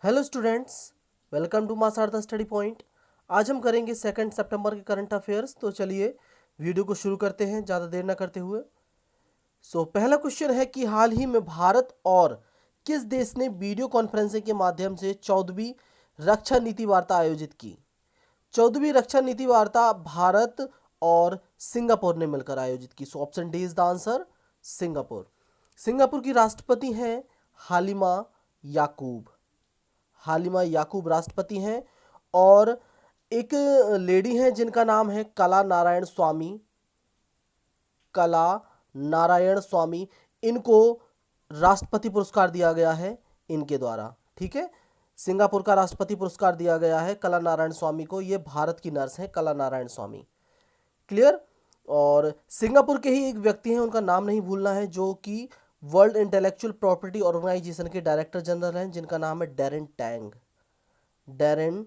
Hello students, welcome to mass the study point. आज हम करेंगे 2 सितंबर के करंट अफेयर्स। तो चलिए वीडियो को शुरू करते हैं ज़्यादा देर ना करते हुए। पहला क्वेश्चन है कि हाल ही में भारत और किस देश ने वीडियो कॉन्फ्रेंसिंग के माध्यम से 14वीं रक्षा नीति वार्ता आयोजित की। 14वीं रक्षा नीति वार्ता भारत और सिंगापुर ने मिलकर आयोजित की। Option D is the answer, Singapore. Singapore की राष्ट्रपति हैं हालिमा याकूब। हालिमा याकूब राष्ट्रपति हैं। और एक लेडी हैं जिनका नाम है कला नारायण स्वामी। कला नारायण स्वामी, इनको राष्ट्रपति पुरस्कार दिया गया है इनके द्वारा। ठीक है, सिंगापुर का राष्ट्रपति पुरस्कार दिया गया है कला नारायण स्वामी को। ये भारत की नर्स है कला नारायण स्वामी। क्लियर। और सिंगापुर के ही एक व्यक्ति हैं, उनका नाम नहीं भूलना है, जो कि वर्ल्ड इंटेलेक्चुअल प्रॉपर्टी ऑर्गेनाइजेशन के डायरेक्टर जनरल हैं, जिनका नाम है Darren Tang. Darren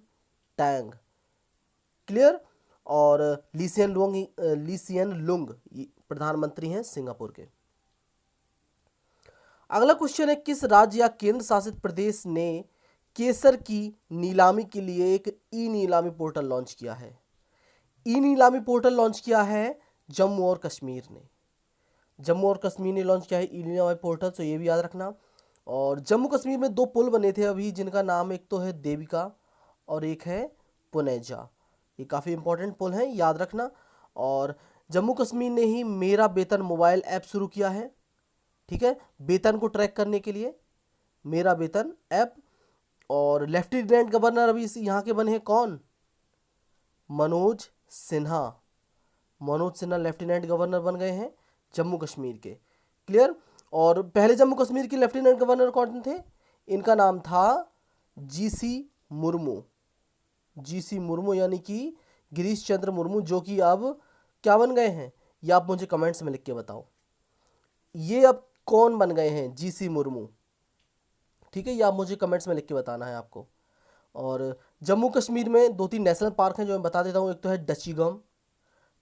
Tang. Clear. और लीसियन लुंग प्रधानमंत्री हैं सिंगापुर के। अगला क्वेश्चन है, किस राज्य या केंद्र शासित प्रदेश ने केसर की नीलामी के लिए एक ई नीलामी पोर्टल लॉन्च किया है। ई नीलामी पोर्टल लॉन्च किया है जम्मू और कश्मीर ने। जम्मू और कश्मीर ने लॉन्च किया है ई नीलामी पोर्टल, तो ये भी याद रखना। और जम्मू कश्मीर में 2 पुल बने थे अभी, जिनका नाम एक तो है देविका और एक है पुनेजा। ये काफ़ी इंपॉर्टेंट पुल हैं, याद रखना। और जम्मू कश्मीर ने ही मेरा वेतन मोबाइल ऐप शुरू किया है। ठीक है, वेतन को ट्रैक करने के लिए मेरा वेतन ऐप। और लेफ्टिनेंट गवर्नर अभी यहाँ के बने हैं कौन? मनोज सिन्हा। मनोज सिन्हा लेफ्टिनेंट गवर्नर बन गए हैं जम्मू कश्मीर के। क्लियर। और पहले जम्मू कश्मीर के लेफ्टिनेंट गवर्नर कौन थे? इनका नाम था जीसी मुर्मू। जीसी मुर्मू यानी कि गिरीश चंद्र मुर्मू, जो कि अब क्या बन गए हैं, ये आप मुझे कमेंट्स में लिख के बताओ। ये अब कौन बन गए हैं? जीसी मुर्मू। ठीक है, ये आप मुझे कमेंट्स में लिख के बताना है आपको। और जम्मू कश्मीर में 2-3 नेशनल पार्क हैं जो मैं बता देता हूँ। एक तो है डचीगम,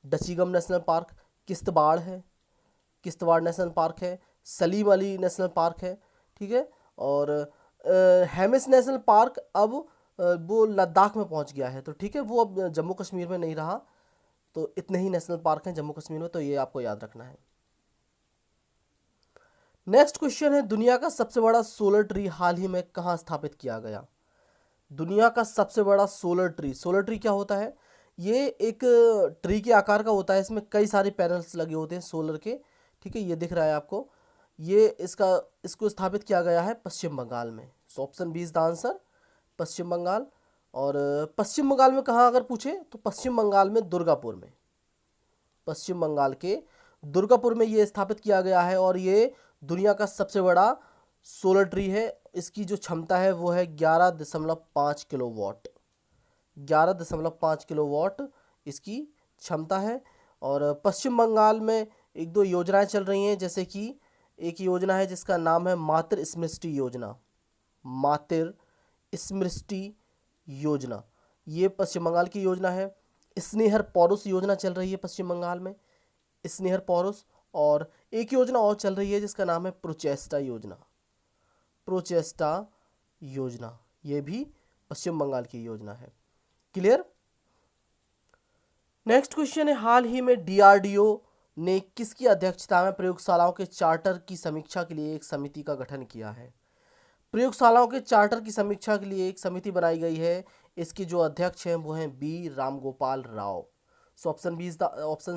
डचीगम नेशनल पार्क। किश्तवाड़ है, किश्तवाड़ नेशनल पार्क है। सलीम अली नेशनल पार्क है। ठीक है। और हेमिस नेशनल पार्क अब वो लद्दाख में पहुंच गया है, तो ठीक है, वो अब जम्मू कश्मीर में नहीं रहा। तो इतने ही नेशनल पार्क हैं जम्मू कश्मीर में, तो ये आपको याद रखना है। नेक्स्ट क्वेश्चन है, दुनिया का सबसे बड़ा सोलर ट्री हाल ही में कहाँ स्थापित किया गया। दुनिया का सबसे बड़ा सोलर ट्री। सोलर ट्री क्या होता है? ये एक ट्री के आकार का होता है, इसमें कई सारे पैनल्स लगे होते हैं सोलर के। ठीक है, ये दिख रहा है आपको। ये इसको स्थापित किया गया है पश्चिम बंगाल में। Option B is the answer, Paschim Bangal. और पश्चिम बंगाल में कहाँ अगर पूछे तो पश्चिम बंगाल में दुर्गापुर में। पश्चिम बंगाल के दुर्गापुर में ये स्थापित किया गया है। और ये दुनिया का सबसे बड़ा सोलर ट्री है। इसकी जो क्षमता है वो है 11.5 किलोवाट। 11.5 किलोवाट इसकी क्षमता है। और पश्चिम बंगाल में 1-2 योजनाएं चल रही हैं, जैसे कि एक योजना है जिसका नाम है मातृ स्मृष्टि योजना। मातृ स्मृष्टि योजना, ये पश्चिम बंगाल की योजना है। स्नेहर पौरुष योजना चल रही है पश्चिम बंगाल में, स्नेहर पौरुष। और एक योजना और चल रही है जिसका नाम है प्रोचेस्टा योजना। प्रोचेस्टा योजना, ये भी पश्चिम बंगाल की योजना है। क्लियर। नेक्स्ट क्वेश्चन है, हाल ही में डीआरडीओ ने किसकी अध्यक्षता में प्रयोगशालाओं के चार्टर की समीक्षा के लिए एक समिति का गठन किया है। प्रयोगशालाओं के चार्टर की समीक्षा के लिए एक समिति बनाई गई है। इसके जो अध्यक्ष हैं वो हैं B Ramgopal Rao. Option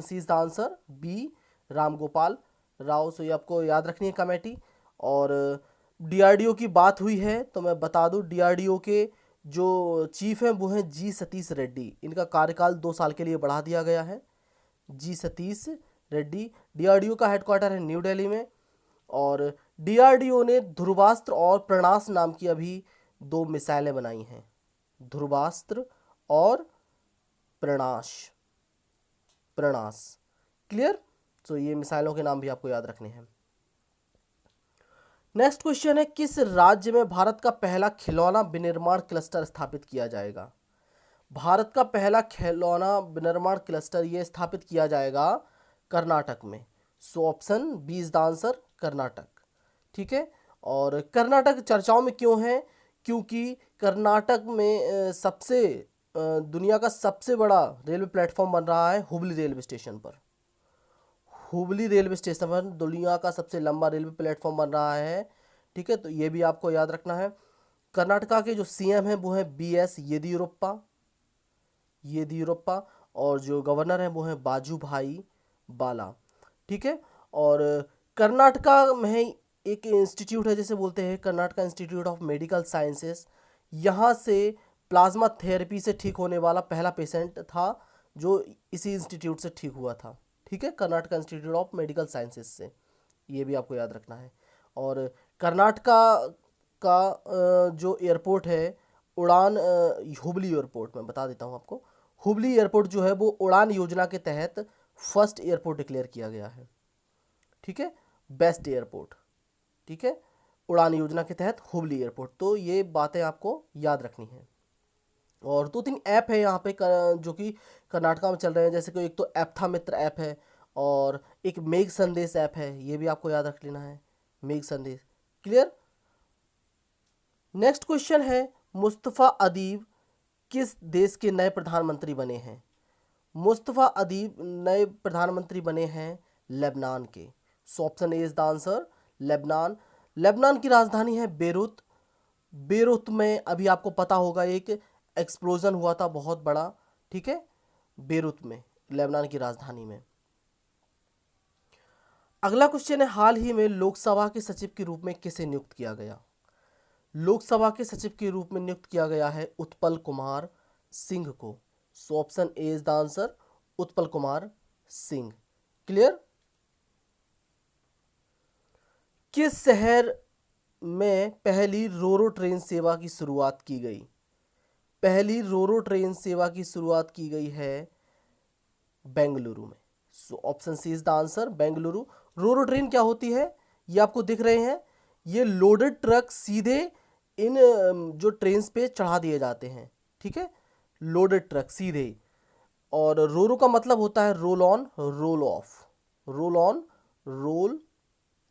C is the answer, B Ramgopal Rao. So ये आपको याद रखनी है कमेटी। और डीआरडीओ की बात हुई है तो मैं बता दूं, डीआरडीओ के जो चीफ हैं वो हैं जी सतीश रेड्डी। इनका कार्यकाल 2 साल के लिए बढ़ा दिया गया है। जी सतीश रेड्डी। डीआरडीओ का हेडक्वार्टर है न्यू दिल्ली में। और डीआरडीओ ने ध्रुवास्त्र और प्रणास नाम की अभी 2 मिसाइलें बनाई हैं। ध्रुवास्त्र और प्रणास। प्रणास। क्लियर। तो ये मिसाइलों के नाम भी आपको याद रखने हैं। नेक्स्ट क्वेश्चन है, किस राज्य में भारत का पहला खिलौना विनिर्माण क्लस्टर स्थापित किया जाएगा। भारत का पहला खिलौना विनिर्माण क्लस्टर ये स्थापित किया जाएगा कर्नाटक में। Option B is the answer, Karnataka. ठीक है। और कर्नाटक चर्चाओं में क्यों है? क्योंकि कर्नाटक में दुनिया का सबसे बड़ा रेलवे प्लेटफॉर्म बन रहा है हुबली रेलवे स्टेशन पर। हुबली रेलवे स्टेशन पर दुनिया का सबसे लंबा रेलवे प्लेटफॉर्म बन रहा है। ठीक है, तो ये भी आपको याद रखना है। कर्नाटका के जो सीएम हैं वो हैं BS येदियुरप्पा, और जो गवर्नर हैं वो हैं बाजूभाई बाला। ठीक है, और कर्नाटका में एक इंस्टीट्यूट है जिसे बोलते हैं Karnataka institute of medical sciences. यहाँ से प्लाज्मा थेरेपी से ठीक होने वाला पहला पेशेंट था जो इसी इंस्टीट्यूट से ठीक हुआ था। ठीक है, Karnataka institute of medical sciences से, ये भी आपको याद रखना है। और कर्नाटका का जो एयरपोर्ट है उड़ान हुबली एयरपोर्ट, मैं बता देता हूँ आपको। हुबली एयरपोर्ट जो है वो उड़ान योजना के तहत फर्स्ट एयरपोर्ट डिक्लेयर किया गया है। ठीक है, बेस्ट एयरपोर्ट। ठीक है, उड़ान योजना के तहत हुबली एयरपोर्ट। तो ये बातें आपको याद रखनी है। और 2-3 ऐप है यहाँ पे जो कि कर्नाटका में चल रहे हैं, जैसे कि एक तो एप्था मित्र ऐप है और एक मेघ संदेश ऐप है, ये भी आपको याद रख लेना है, मेघ संदेश। क्लियर। नेक्स्ट क्वेश्चन है, मुस्तफ़ा अदीब किस देश के नए प्रधानमंत्री बने हैं? मुस्तफ़ा अदीब नए प्रधानमंत्री बने हैं लेबनान के। So option A is the answer, Lebanon. Lebanon की राजधानी है बेरूत। बेरूत में अभी आपको पता होगा एक एक्सप्लोजन हुआ था बहुत बड़ा। ठीक है, बेरूत में, लेबनान की राजधानी में। अगला क्वेश्चन है, हाल ही में लोकसभा के सचिव के रूप में किसे नियुक्त किया गया? लोकसभा के सचिव के रूप में नियुक्त किया गया है उत्पल कुमार सिंह को। So option A is the answer, Utpal Kumar Singh. Clear. किस शहर में पहली रोरो ट्रेन सेवा की शुरुआत की गई? पहली रोरो ट्रेन सेवा की शुरुआत की गई है बेंगलुरु में। So option C is the answer, Bengaluru. Roro train क्या होती है? ये आपको दिख रहे हैं, ये लोडेड ट्रक सीधे इन जो ट्रेन पे चढ़ा दिए जाते हैं। ठीक है, लोडेड ट्रक सीधे। और रोरो का मतलब होता है roll on roll of, roll on roll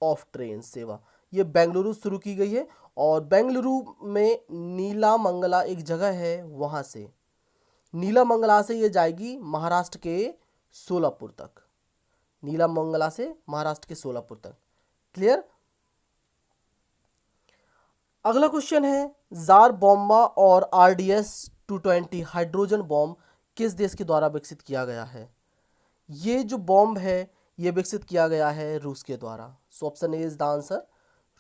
of train सेवा। ये बेंगलुरु शुरू की गई है, और बेंगलुरु में नीलामंगला एक जगह है, वहां से नीलामंगला से ये जाएगी महाराष्ट्र के सोलापुर तक। नीलामंगला से महाराष्ट्र के सोलापुर तक। क्लियर। अगला क्वेश्चन है, जार बॉम्बा और RDS 220 हाइड्रोजन बॉम्ब किस देश के द्वारा विकसित किया गया है? ये जो बॉम्ब है ये विकसित किया गया है रूस के द्वारा। So option A is the answer,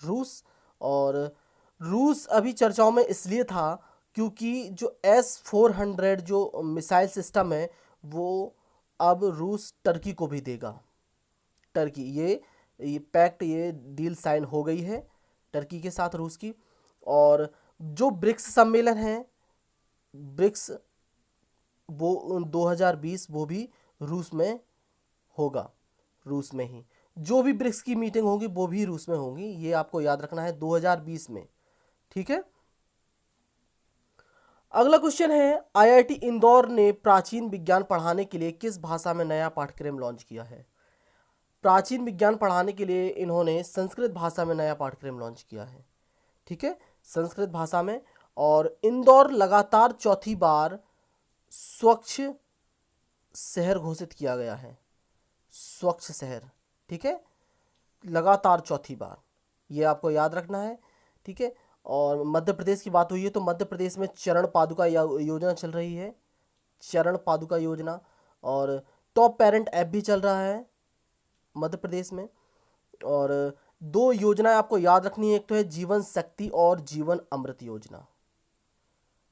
रूस। और रूस अभी चर्चाओं में इसलिए था क्योंकि जो S-400 जो मिसाइल सिस्टम है वो अब रूस टर्की को भी देगा। टर्की, ये पैक्ट, ये डील साइन हो गई है टर्की के साथ रूस की। और जो ब्रिक्स सम्मेलन है, ब्रिक्स, वो 2020 वो भी रूस में होगा। रूस में ही जो भी ब्रिक्स की मीटिंग होगी वो भी रूस में होगी, ये आपको याद रखना है, 2020 में। ठीक है। अगला क्वेश्चन है, IIT इंदौर ने प्राचीन विज्ञान पढ़ाने के लिए किस भाषा में नया पाठ्यक्रम लॉन्च किया है? प्राचीन विज्ञान पढ़ाने के लिए इन्होंने संस्कृत भाषा में नया पाठ्यक्रम लॉन्च किया है। ठीक है, संस्कृत भाषा में। और इंदौर लगातार चौथी बार स्वच्छ शहर घोषित किया गया है, स्वच्छ शहर। ठीक है, लगातार चौथी बार, ये आपको याद रखना है। ठीक है। और मध्य प्रदेश की बात हुई है तो मध्य प्रदेश में चरण पादुका योजना चल रही है, चरण पादुका योजना। और टॉप पेरेंट ऐप भी चल रहा है मध्य प्रदेश में। और 2 योजनाएं आपको याद रखनी है, एक तो है जीवन शक्ति और जीवन अमृत योजना।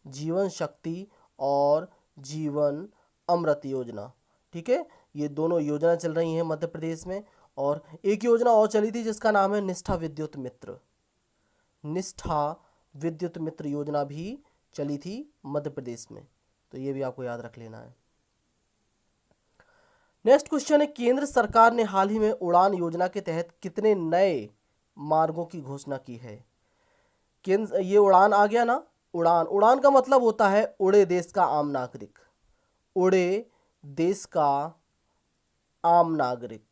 जीवन शक्ति और जीवन अमृत योजना। ठीक है, ये दोनों योजना चल रही हैं मध्य प्रदेश में। और एक योजना और चली थी जिसका नाम है निष्ठा विद्युत मित्र। निष्ठा विद्युत मित्र योजना भी चली थी मध्य प्रदेश में, तो ये भी आपको याद रख लेना है। नेक्स्ट क्वेश्चन है, केंद्र सरकार ने हाल ही में उड़ान योजना के तहत कितने नए मार्गों की घोषणा की है? केंद्र, ये उड़ान आ गया ना, उड़ान, उड़ान का मतलब होता है उड़े देश का आम नागरिक, उड़े देश का आम नागरिक।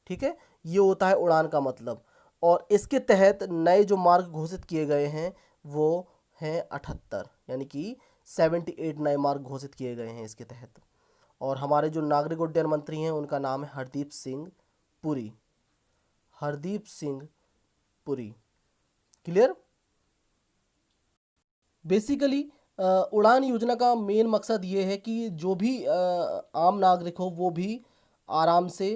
ठीक है, ये होता है उड़ान का मतलब। और इसके तहत नए जो मार्ग घोषित किए गए हैं वो हैं 78, यानी कि 78 नए मार्ग घोषित किए गए हैं इसके तहत। और हमारे जो नागरिक उड्डयन मंत्री हैं उनका नाम है हरदीप सिंह पुरी। हरदीप सिंह पुरी। क्लियर। बेसिकली उड़ान योजना का मेन मकसद ये है कि जो भी आम नागरिक हो वो भी आराम से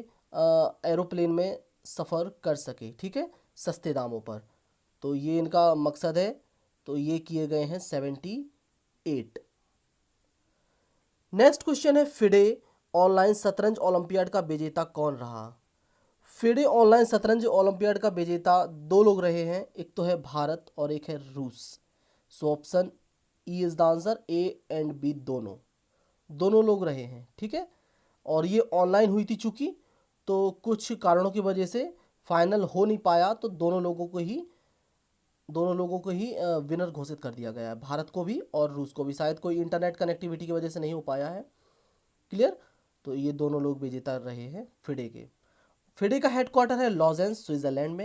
एरोप्लेन में सफ़र कर सके, ठीक है, सस्ते दामों पर। तो ये इनका मकसद है। तो ये किए गए हैं 78। नेक्स्ट क्वेश्चन है, फिडे ऑनलाइन शतरंज ओलंपियाड का विजेता कौन रहा? फिडे ऑनलाइन शतरंज ओलंपियाड का विजेता दो लोग रहे हैं, एक तो है भारत और एक है रूस। So option E is the answer, A and B दोनों दोनों लोग रहे हैं, ठीक है। और ये ऑनलाइन हुई थी चूंकि, तो कुछ कारणों की वजह से फाइनल हो नहीं पाया, तो दोनों लोगों को ही विनर घोषित कर दिया गया है, भारत को भी और रूस को भी। शायद कोई इंटरनेट कनेक्टिविटी की वजह से नहीं हो पाया है। क्लियर। तो ये दोनों लोग विजेता रहे हैं फिडे के। फिडे का हेडक्वार्टर है लॉजेंस, स्विट्जरलैंड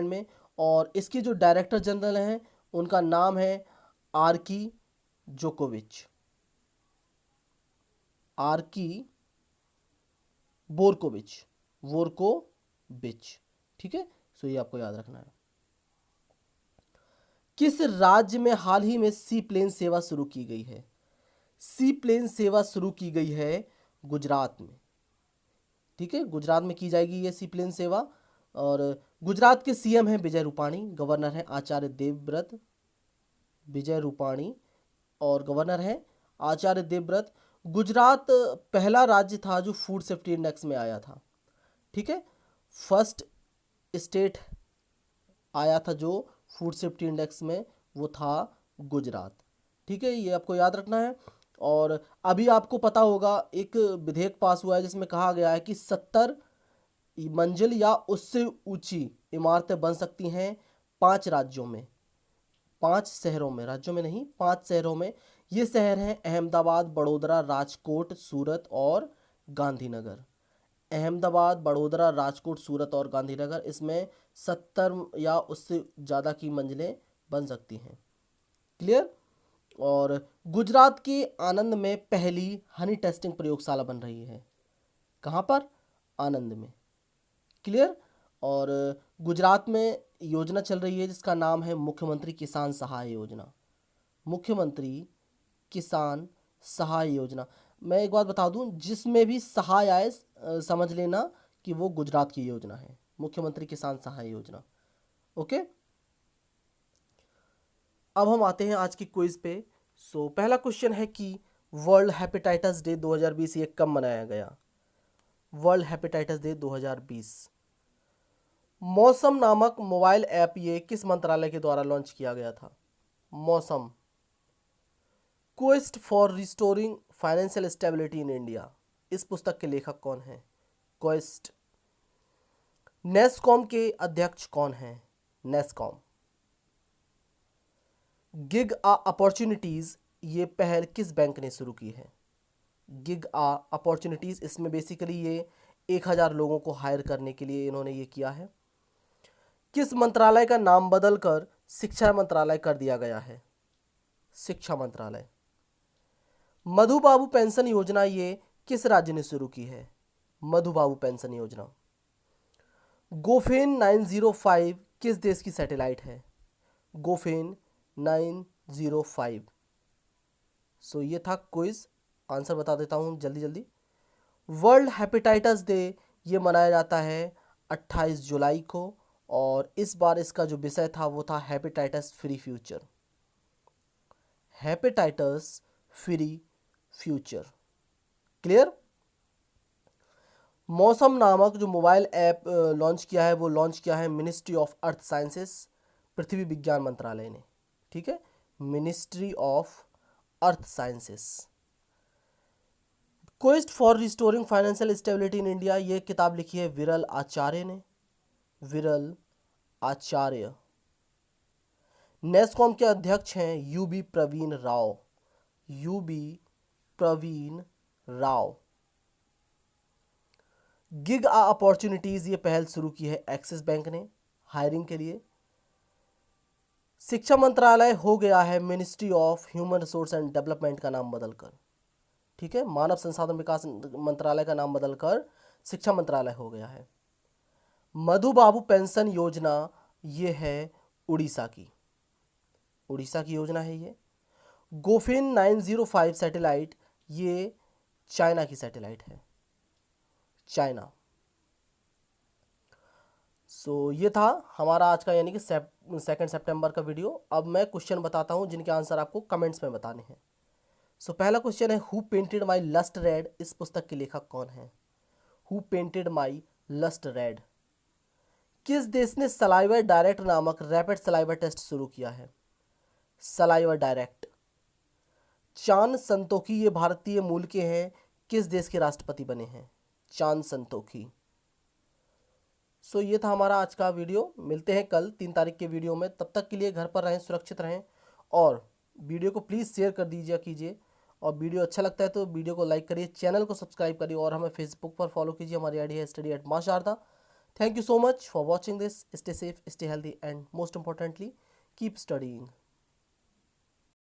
में। और इसके जो डायरेक्टर जनरल हैं उनका नाम है आर्की जोकोविच, आर्की वोरकोविच, ठीक है। सो ये आपको याद रखना है। किस राज्य में हाल ही में सी प्लेन सेवा शुरू की गई है? सी प्लेन सेवा शुरू की गई है गुजरात में, ठीक है, गुजरात में की जाएगी ये सी प्लेन सेवा। और गुजरात के सीएम हैं विजय रूपाणी, गवर्नर हैं आचार्य देवव्रत। विजय रूपाणी और गवर्नर हैं आचार्य देवव्रत। गुजरात पहला राज्य था जो फूड सेफ्टी इंडेक्स में आया था, ठीक है। फर्स्ट स्टेट आया था जो फूड सेफ्टी इंडेक्स में, वो था गुजरात, ठीक है, ये आपको याद रखना है। और अभी आपको पता होगा एक विधेयक पास हुआ है जिसमें कहा गया है कि 70 मंजिल या उससे ऊंची इमारतें बन सकती हैं 5 राज्यों में, 5 शहरों में, राज्यों में नहीं, 5 शहरों में। ये शहर हैं अहमदाबाद, बड़ोदरा, राजकोट, सूरत और गांधीनगर। अहमदाबाद, बड़ोदरा, राजकोट, सूरत और गांधीनगर, इसमें 70 या उससे ज़्यादा की मंजिलें बन सकती हैं। क्लियर। और गुजरात के आनंद में पहली हनी टेस्टिंग प्रयोगशाला बन रही है। कहाँ पर? आनंद में। क्लियर। और गुजरात में योजना चल रही है जिसका नाम है मुख्यमंत्री किसान सहाय योजना। मुख्यमंत्री किसान सहाय योजना। मैं एक बात बता दूं, जिसमें भी सहाय आए समझ लेना कि वो गुजरात की योजना है, मुख्यमंत्री किसान सहाय योजना। ओके। अब हम आते हैं आज की क्विज पे। सो पहला क्वेश्चन है कि वर्ल्ड हेपेटाइटिस डे 2020 ये कब मनाया गया? World hepatitis day 2020। मौसम नामक मोबाइल ऐप ये किस मंत्रालय के द्वारा लॉन्च किया गया था? मौसम। Quest for restoring financial stability in India, इस पुस्तक के लेखक कौन हैं? क्वेस्ट। नेस्कॉम के अध्यक्ष कौन हैं? नेस्कॉम। गिग आ अपॉर्चुनिटीज ये पहल किस बैंक ने शुरू की है? गिग आ अपॉर्चुनिटीज, इसमें बेसिकली ये 1000 लोगों को हायर करने के लिए इन्होंने ये किया है। किस मंत्रालय का नाम बदलकर शिक्षा मंत्रालय कर दिया गया है? शिक्षा मंत्रालय। मधुबाबू पेंशन योजना ये किस राज्य ने शुरू की है? मधुबाबू पेंशन योजना। गोफेन 905 किस देश की सैटेलाइट है? गोफेन 905। सो ये था क्विज। आंसर बता देता हूँ जल्दी जल्दी। वर्ल्ड हेपेटाइटिस डे ये मनाया जाता है 28 जुलाई को, और इस बार इसका जो विषय था वो था hepatitis free future. Hepatitis free future. Clear. मौसम नामक जो मोबाइल ऐप लॉन्च किया है वो लॉन्च किया है मिनिस्ट्री ऑफ अर्थ साइंसेस, पृथ्वी विज्ञान मंत्रालय ने, ठीक है, ministry of earth sciences. Quest for restoring financial stability in India ये किताब लिखी है विरल आचार्य ने, विरल आचार्य। नेस्कॉम के अध्यक्ष हैं U B Praveen Rao, U B Praveen Rao. Gig uh opportunities ये पहल शुरू की है एक्सिस बैंक ने हायरिंग के लिए। शिक्षा मंत्रालय हो गया है ministry of human resource and development का नाम बदलकर। ठीक है, मानव संसाधन विकास मंत्रालय का नाम बदलकर शिक्षा मंत्रालय हो गया है। मधु बाबू पेंशन योजना ये है उड़ीसा की, उड़ीसा की योजना है ये। गोफिन 905 सैटेलाइट ये चाइना की सैटेलाइट है, चाइना। ये था हमारा आज का यानी कि 2 सितंबर का वीडियो। अब मैं क्वेश्चन बताता हूँ जिनके आंसर आपको कमेंट्स में बताने हैं। पहला क्वेश्चन है, who painted my lust red, इस पुस्तक के लेखक कौन है? Who painted my lust red. किस देश ने सलाइवा डायरेक्ट नामक रैपिड सलाइवा टेस्ट शुरू किया है? Saliva direct. चांद संतोखी ये भारतीय मूल के हैं, किस देश के राष्ट्रपति बने हैं? चांद संतोखी। ये था हमारा आज का वीडियो। मिलते हैं कल 3 तारीख के वीडियो में। तब तक के लिए घर पर रहें, सुरक्षित रहें और वीडियो को प्लीज़ शेयर कर दीजिए कीजिए। और वीडियो अच्छा लगता है तो वीडियो को लाइक करिए, चैनल को सब्सक्राइब करिए और हमें फेसबुक पर फॉलो कीजिए। हमारी आईडी है study@माशारदा। Thank you so much for watching this. Stay safe, stay healthy and most importantly keep studying.